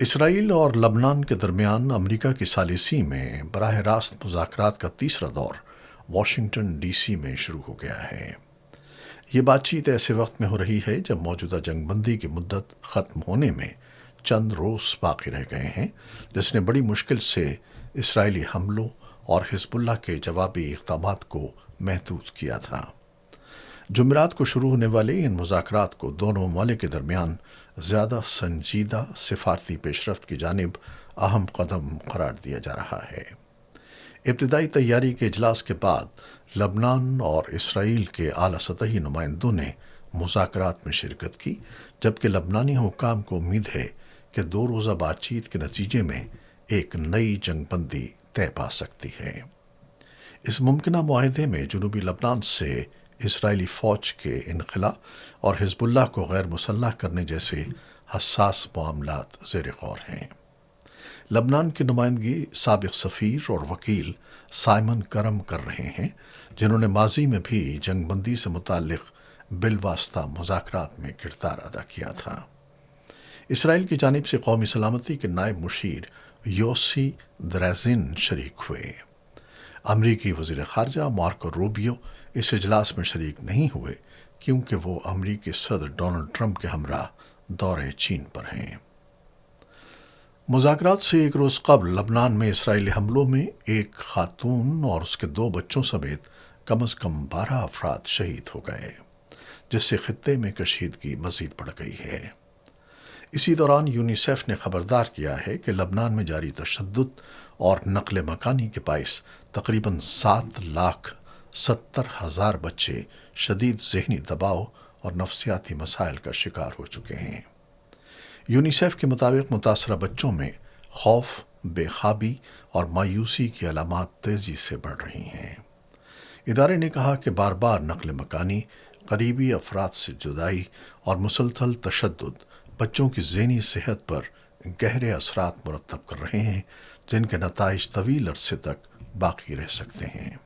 اسرائیل اور لبنان کے درمیان امریکہ کی ثالثی میں براہ راست مذاکرات کا تیسرا دور واشنگٹن ڈی سی میں شروع ہو گیا ہے۔ یہ بات چیت ایسے وقت میں ہو رہی ہے جب موجودہ جنگ بندی کی مدت ختم ہونے میں چند روز باقی رہ گئے ہیں، جس نے بڑی مشکل سے اسرائیلی حملوں اور حزب اللہ کے جوابی اقدامات کو محدود کیا تھا۔ جمعرات کو شروع ہونے والے ان مذاکرات کو دونوں ممالک کے درمیان زیادہ سنجیدہ سفارتی پیش رفت کی جانب اہم قدم قرار دیا جا رہا ہے۔ ابتدائی تیاری کے اجلاس کے بعد لبنان اور اسرائیل کے اعلیٰ سطحی نمائندوں نے مذاکرات میں شرکت کی، جبکہ لبنانی حکام کو امید ہے کہ 2 روزہ بات چیت کے نتیجے میں ایک نئی جنگ بندی طے پا سکتی ہے۔ اس ممکنہ معاہدے میں جنوبی لبنان سے اسرائیلی فوج کے انخلا اور حزب اللہ کو غیر مسلح کرنے جیسے حساس معاملات زیر غور ہیں۔ لبنان کی نمائندگی سابق سفیر اور وکیل سائمن کرم کر رہے ہیں، جنہوں نے ماضی میں بھی جنگ بندی سے متعلق بالواسطہ مذاکرات میں کردار ادا کیا تھا۔ اسرائیل کی جانب سے قومی سلامتی کے نائب مشیر یوسی دریزن شریک ہوئے۔ امریکی وزیر خارجہ مارکو روبیو اس اجلاس میں شریک نہیں ہوئے کیونکہ وہ امریکی صدر ڈونلڈ ٹرمپ کے ہمراہ دورہ چین پر ہیں۔ مذاکرات سے ایک روز قبل لبنان میں اسرائیلی حملوں میں ایک خاتون اور اس کے 2 بچوں سمیت کم از کم 12 افراد شہید ہو گئے، جس سے خطے میں کشیدگی مزید بڑھ گئی ہے۔ اسی دوران یونیسیف نے خبردار کیا ہے کہ لبنان میں جاری تشدد اور نقل مکانی کے باعث تقریباً 7,70,000 بچے شدید ذہنی دباؤ اور نفسیاتی مسائل کا شکار ہو چکے ہیں۔ یونیسیف کے مطابق متاثرہ بچوں میں خوف، بے خوابی اور مایوسی کی علامات تیزی سے بڑھ رہی ہیں۔ ادارے نے کہا کہ بار بار نقل مکانی، قریبی افراد سے جدائی اور مسلسل تشدد بچوں کی ذہنی صحت پر گہرے اثرات مرتب کر رہے ہیں، جن کے نتائج طویل عرصے تک باقی رہ سکتے ہیں۔